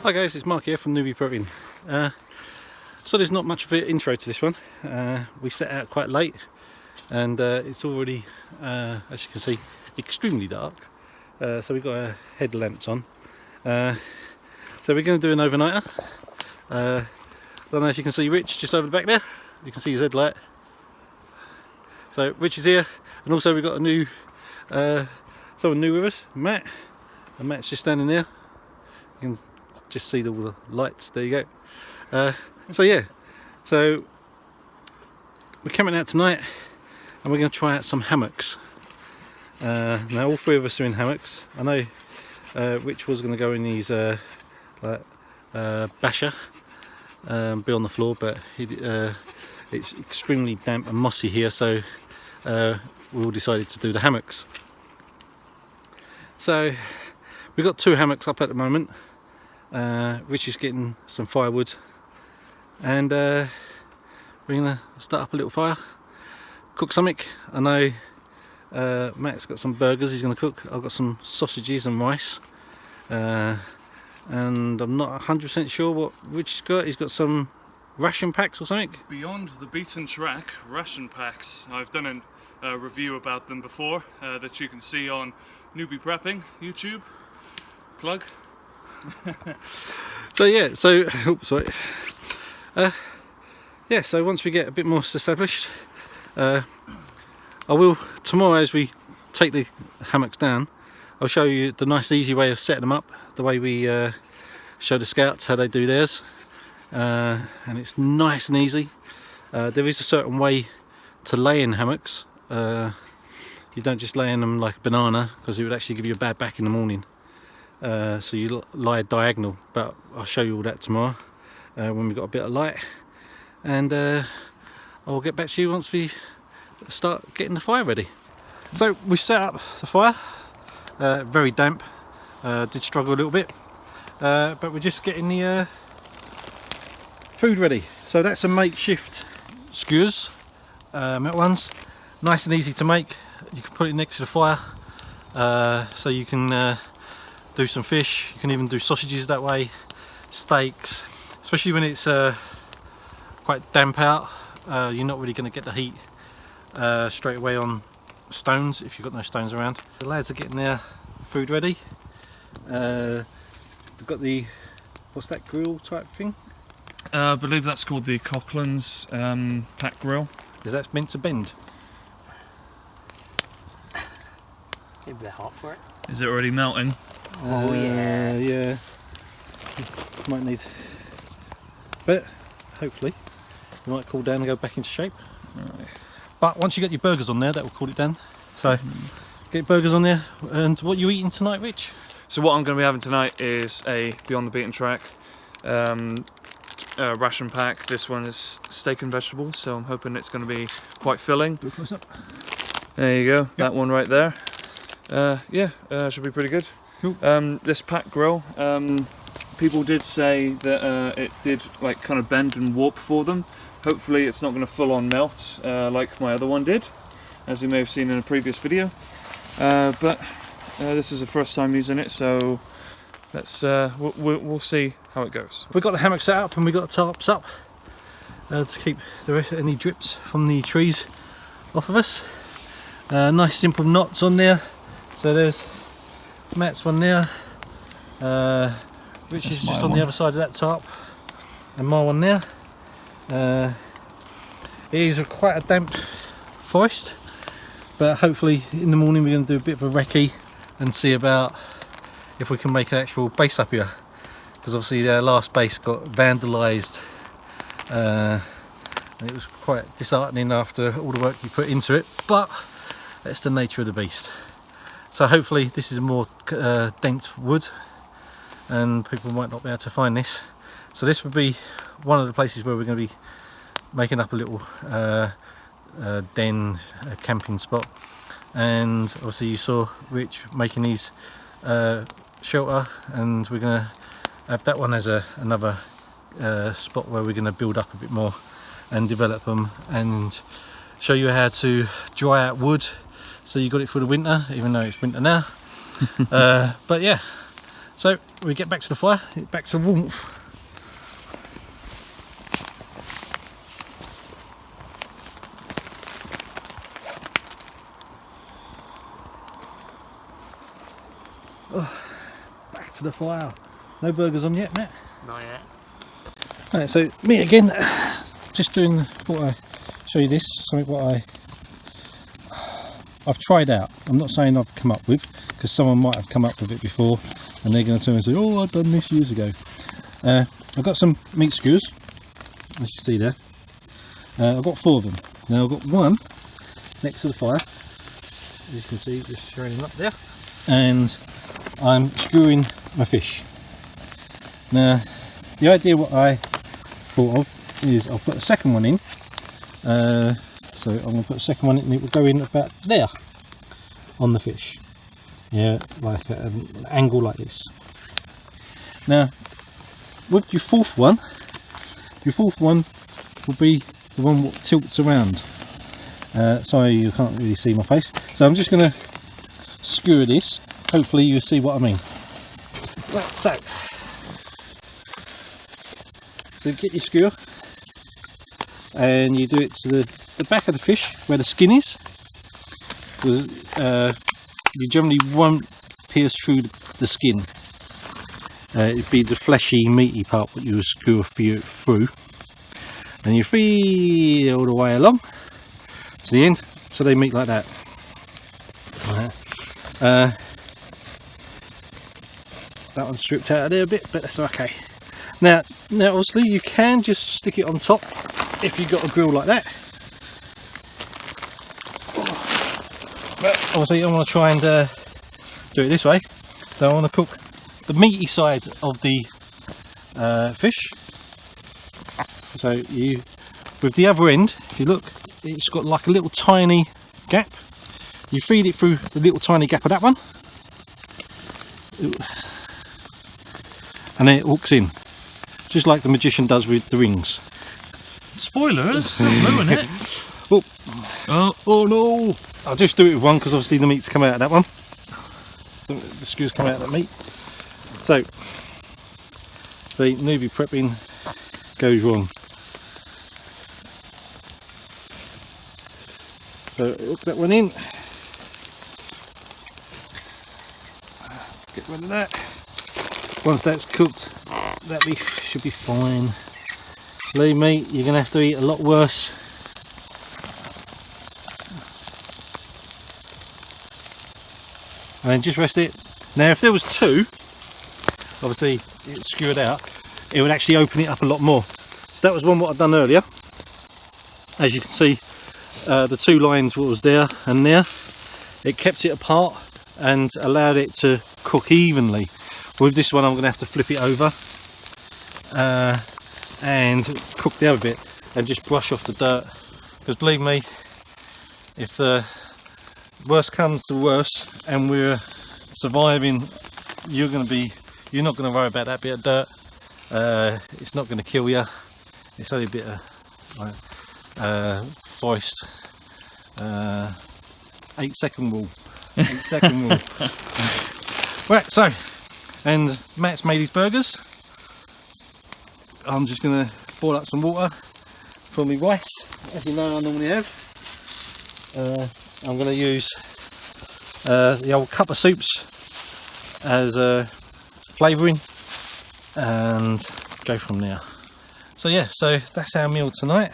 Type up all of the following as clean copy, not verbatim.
Hi guys, it's Mark here from Newbie Prepping. So there's not much of an intro to this one. We set out quite late and it's already, as you can see, extremely dark. So we've got our headlamps on. So we're going to do an overnighter. I don't know if you can see Rich just over the back there. You can see his headlight. So Rich is here, and also we've got a new, someone new with us, Matt. And Matt's just standing there. You can just see all the lights, there you go. So yeah, so we're camping out tonight and we're going to try out some hammocks. Now all three of us are in hammocks. I know Rich was going to go in these basher, be on the floor, but it's extremely damp and mossy here, so we all decided to do the hammocks. So we've got two hammocks up at the moment. Rich is getting some firewood, and we're gonna start up a little fire, cook something. I know Matt's got some burgers he's gonna cook. I've got some sausages and rice, and I'm not 100% sure what Rich has got. He's got some ration packs or something. Beyond the beaten track ration packs. I've done a review about them before that you can see on Newbie Prepping YouTube. Plug. So yeah, so oops, sorry. Yeah, so once we get a bit more established, I will tomorrow, as we take the hammocks down, I'll show you the nice easy way of setting them up, the way we show the scouts how they do theirs, and it's nice and easy. There is a certain way to lay in hammocks. You don't just lay in them like a banana, because it would actually give you a bad back in the morning. So you lie diagonal, but I'll show you all that tomorrow when we've got a bit of light, and I'll get back to you once we start getting the fire ready. So we set up the fire, very damp, did struggle a little bit, but we're just getting the food ready. So that's a makeshift skewers, milk ones, nice and easy to make. You can put it next to the fire, so you can do some fish. You can even do sausages that way, steaks, especially when it's quite damp out. You're not really going to get the heat straight away on stones if you've got no stones around. The lads are getting their food ready. They've got the, what's that grill type thing? I believe that's called the Coughlin's pack grill. Is that meant to bend? Maybe they're hot for it. Is it already melting? Oh yeah. Yeah. Might need, but hopefully it might cool down and go back into shape. Right. But once you get your burgers on there, that will cool it down. So get burgers on there. And what are you eating tonight, Rich? So what I'm going to be having tonight is a Beyond the Beaten Track ration pack. This one is steak and vegetables, so I'm hoping it's going to be quite filling. Do it close up. There you go, Yep. that one right there. Should be pretty good. Cool. This pack grill, people did say that it did like kind of bend and warp for them. Hopefully it's not going to full on melt like my other one did, as you may have seen in a previous video. But this is the first time using it, so let's we'll see how it goes. We've got the hammock set up and we've got the tarps up to keep the rest, any drips from the trees off of us. Nice simple knots on there. So there's Matt's one there, Rich is just on the other side of that tarp, and my one there. It is quite a damp forest, but hopefully in the morning we're going to do a bit of a recce and see about if we can make an actual base up here, because obviously our last base got vandalised, and it was quite disheartening after all the work you put into it, but that's the nature of the beast. So hopefully this is a more dense wood and people might not be able to find this. So this would be one of the places where we're going to be making up a little den, a camping spot. And obviously you saw Rich making these shelter, and we're going to have that one as another spot where we're going to build up a bit more and develop them and show you how to dry out wood. So you got it for the winter, even though it's winter now. But yeah, So we get back to the fire, back to warmth. Oh, back to the fire. No burgers on yet, Matt? Not yet. Right, so me again, just thought I'd show you this, something what I've tried out. I'm not saying I've come up with, because someone might have come up with it before and they're going to turn and say, oh, I've done this years ago. I've got some meat skewers, as you see there. I've got 4 of them. Now I've got one next to the fire, as you can see, just showing them up there, and I'm skewering my fish. Now the idea what I thought of is I'll put a second one in, so I'm going to put a second one in and it will go in about there on the fish, yeah, like an angle like this. Now with your fourth one will be the one that tilts around. Sorry you can't really see my face, so I'm just going to skewer this. Hopefully you'll see what I mean. Right, so get your skewer and you do it to the back of the fish where the skin is. You generally won't pierce through the skin. It'd be the fleshy, meaty part that you will skewer through, and you feed all the way along to the end, so they meet like that. That one's stripped out of there a bit, but that's okay. Now obviously you can just stick it on top if you've got a grill like that. But obviously I want to try and do it this way. So I want to cook the meaty side of the fish. So you, with the other end, if you look, it's got like a little tiny gap. You feed it through the little tiny gap of that one, and then it hooks in, just like the magician does with the rings. Spoilers! Don't ruin it. Oh no! I'll just do it with one because obviously the meat's come out of that one. The skewers come out of that meat. So, see, newbie prepping goes wrong. So hook that one in. Get rid of that. Once that's cooked, that should be fine. Believe me, you're going to have to eat a lot worse. And then just rest it. Now if there was 2, obviously it's skewered out, it would actually open it up a lot more. So that was one what I've done earlier. As you can see, the 2 lines what was there and there, it kept it apart and allowed it to cook evenly. With this one I'm going to have to flip it over and cook the other bit and just brush off the dirt, because believe me, if the worst comes to worst and we're surviving, you're not going to worry about that bit of dirt. It's not going to kill you. It's only a bit of forest. 8-second rule. 8-second rule. Right, so, and Matt's made his burgers. I'm just going to boil up some water for my rice, as you know I normally have. I'm going to use the old cup of soups as flavouring and go from there. So yeah, so that's our meal tonight,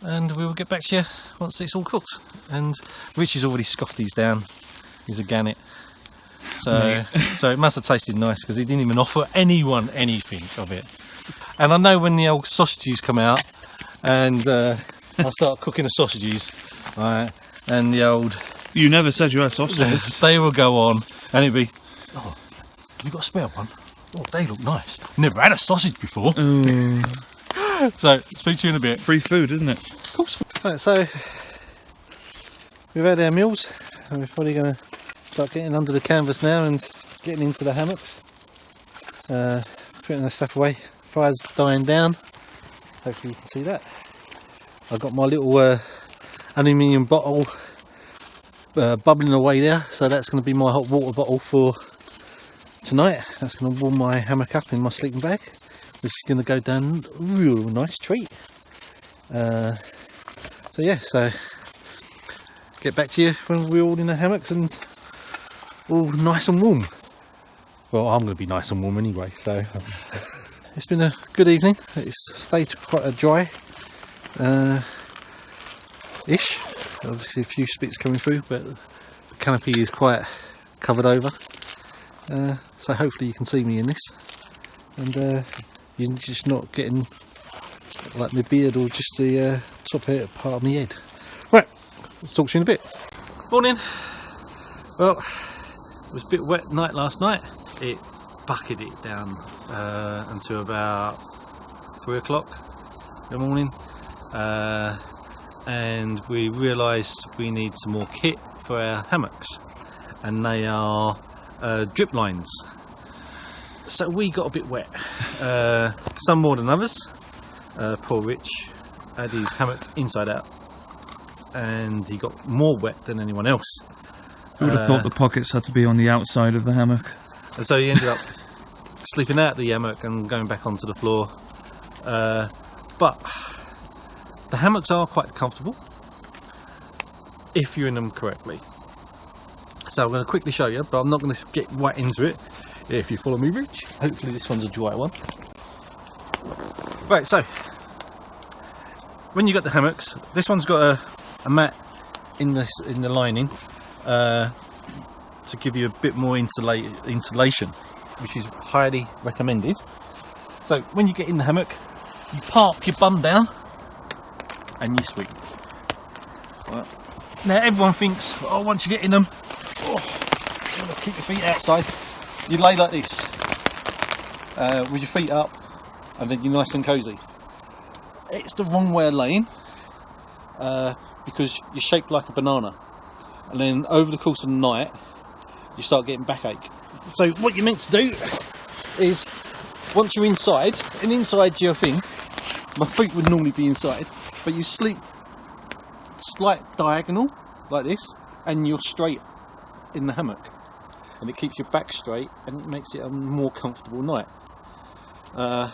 and we will get back to you once it's all cooked. And Richie's already scoffed these down. He's a gannet. So it must have tasted nice, because he didn't even offer anyone anything of it. And I know when the old sausages come out and I start cooking the sausages, right, and the old... You never said you had sausages. They will go on and it'll be, oh, you got a spare one? Oh, they look nice. Never had a sausage before. So, speak to you in a bit. Free food, isn't it? Of course. Right, so we've had our meals and we're probably going to start getting under the canvas now and getting into the hammocks. Putting the stuff away. Fire's dying down. Hopefully you can see that. I've got my little aluminium bottle bubbling away there, so that's going to be my hot water bottle for tonight. That's going to warm my hammock up in my sleeping bag, which is going to go down a real nice treat. So yeah, so get back to you when we're all in the hammocks and all nice and warm. Well, I'm going to be nice and warm anyway, so it's been a good evening. It's stayed quite a dry ish. Obviously a few spits coming through, but the canopy is quite covered over. So hopefully you can see me in this, and you're just not getting like my beard or just the top part of my head. Right, let's talk to you in a bit. Morning. Well, it was a bit wet night last night. It bucketed it down until about 3 o'clock in the morning, and we realised we need some more kit for our hammocks, and they are drip lines. So we got a bit wet, some more than others. Poor Rich had his hammock inside out, and he got more wet than anyone else. Who would have thought the pockets had to be on the outside of the hammock? And so he ended up sleeping out the hammock and going back onto the floor. But the hammocks are quite comfortable if you're in them correctly. So I'm going to quickly show you, but I'm not going to get right into it. If you follow me, Rich. Hopefully this one's a dry one. Right, so when you got the hammocks, this one's got a mat in the lining to give you a bit more insulation, which is highly recommended. So when you get in the hammock, you park your bum down and you sleep. Right. Now everyone thinks, oh, once you get in them, you want to keep your feet outside. You lay like this with your feet up, and then you're nice and cosy. It's the wrong way of laying because you're shaped like a banana, and then over the course of the night you start getting backache. So what you're meant to do is, once you're inside, and inside your thing, my feet would normally be inside, but you sleep slight diagonal like this, and you're straight in the hammock, and it keeps your back straight and it makes it a more comfortable night.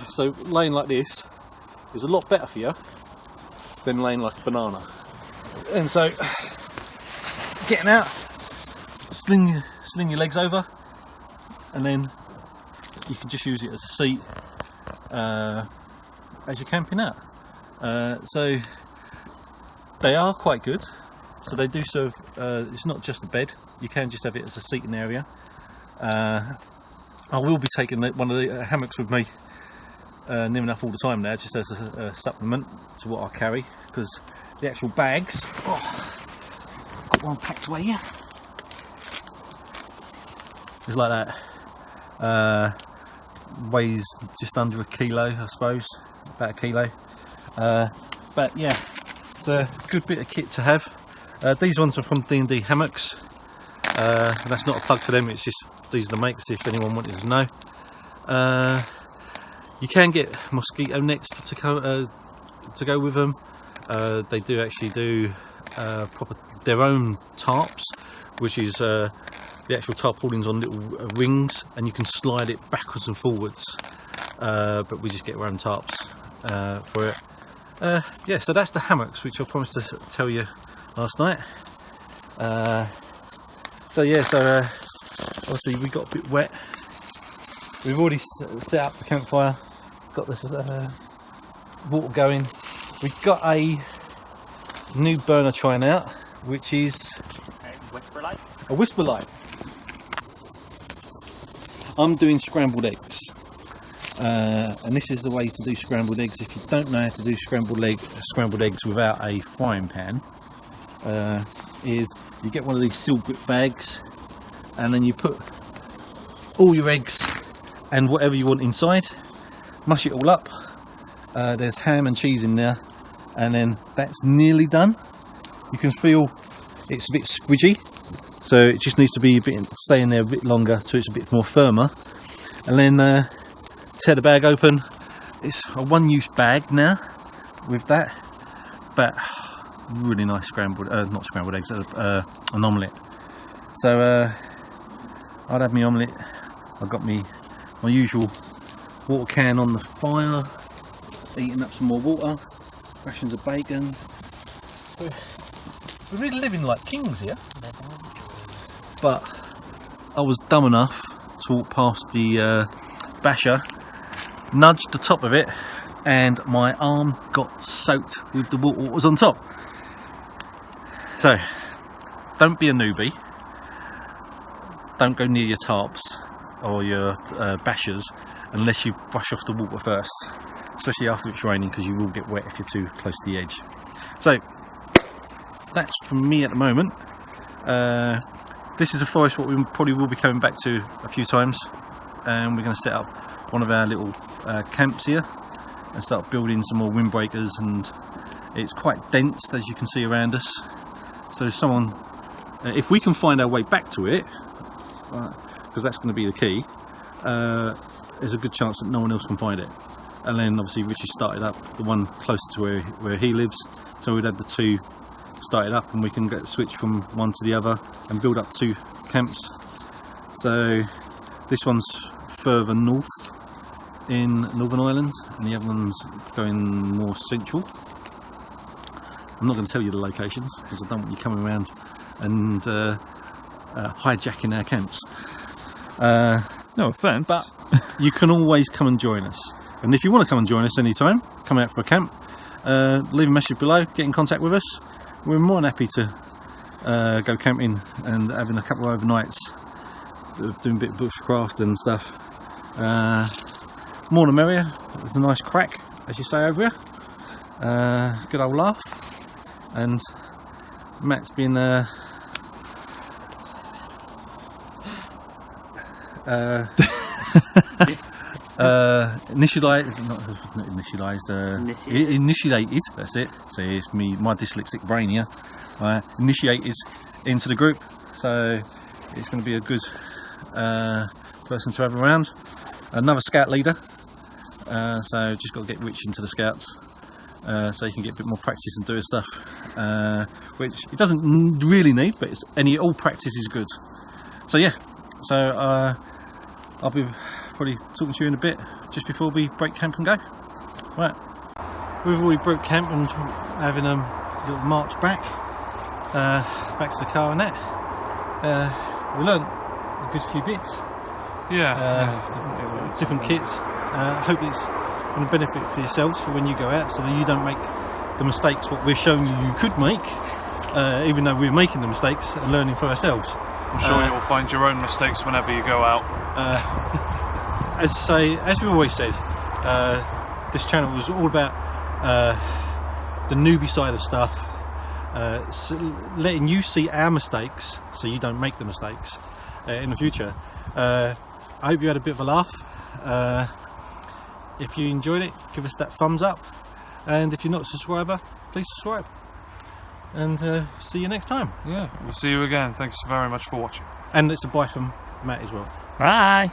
So laying like this is a lot better for you than laying like a banana. And so getting out, sling your legs over, and then you can just use it as a seat as you're camping out. So they are quite good. So they do serve, it's not just a bed, you can just have it as a seating area. I will be taking one of the hammocks with me near enough all the time now, just as a supplement to what I carry, because the actual bags, I've got one packed away here. It's like that. Weighs just under a kilo, I suppose, about a kilo. But yeah, it's a good bit of kit to have. These ones are from DD Hammocks. That's not a plug for them, it's just these are the makes if anyone wanted to know. You can get mosquito nets to go with them. They do actually do their own tarps, which is the actual tarpaulins on little rings, and you can slide it backwards and forwards. But we just get our own tarps for it. Yeah, so that's the hammocks, which I promised to tell you last night. So yeah, so obviously we got a bit wet. We've already set up the campfire, got this water going. We've got a new burner trying out, which is Whisper light. a whisper light. I'm doing scrambled eggs, and this is the way to do scrambled eggs. If you don't know how to do scrambled eggs without a frying pan, is you get one of these seal grip bags, and then you put all your eggs and whatever you want inside, mush it all up. There's ham and cheese in there, and then that's nearly done. You can feel it's a bit squidgy, so it just needs to stay in there a bit longer so it's a bit more firmer. And then tear the bag open. It's a one-use bag now with that, but really nice scrambled, not scrambled eggs, an omelette. So I'd have my omelette I've got my usual water can on the fire, eating up some more water, rations of bacon. We're really living like kings here. But I was dumb enough to walk past the basher, nudged the top of it, and my arm got soaked with the water that was on top. So, don't be a newbie. Don't go near your tarps or your bashers unless you brush off the water first, especially after it's raining, because you will get wet if you're too close to the edge. So, that's from me at the moment. This is a forest what we probably will be coming back to a few times, and we're going to set up one of our little camps here and start building some more windbreakers, and it's quite dense as you can see around us. So if we can find our way back to it, because that's going to be the key, there's a good chance that no one else can find it. And then obviously Richie started up the one closer to where he lives, so we'd have the two started up and we can get switch from one to the other and build up 2 camps. So this one's further north in Northern Ireland and the other one's going more central. I'm not going to tell you the locations because I don't want you coming around and hijacking our camps. No offence. But you can always come and join us, and if you want to come and join us anytime, come out for a camp, leave a message below, get in contact with us. We're more than happy to go camping and having a couple of overnights, doing a bit of bushcraft and stuff. More the merrier. There's a nice crack, as you say over here. Good old laugh. And Matt's been initiated, that's it. See, it's my dyslexic brain here. Initiated into the group, so it's going to be a good person to have around. Another scout leader, so just got to get Rich into the scouts, so you can get a bit more practice and doing stuff, which it doesn't really need, but all practice is good. So yeah, so I'll be probably talking to you in a bit, just before we break camp and go. Right, we've already broke camp and having a little march back to the car and that. We learnt a good few bits. Yeah, different kits. I hope it's going to benefit for yourselves for when you go out, so that you don't make the mistakes what we're showing you could make, even though we're making the mistakes and learning for ourselves. I'm sure you'll find your own mistakes whenever you go out. As we always said, this channel was all about the newbie side of stuff, letting you see our mistakes so you don't make the mistakes in the future. I hope you had a bit of a laugh. If you enjoyed it, give us that thumbs up, and if you're not a subscriber, please subscribe, and see you next time. Yeah, we'll see you again. Thanks very much for watching. And it's a bye from Matt as well. Bye.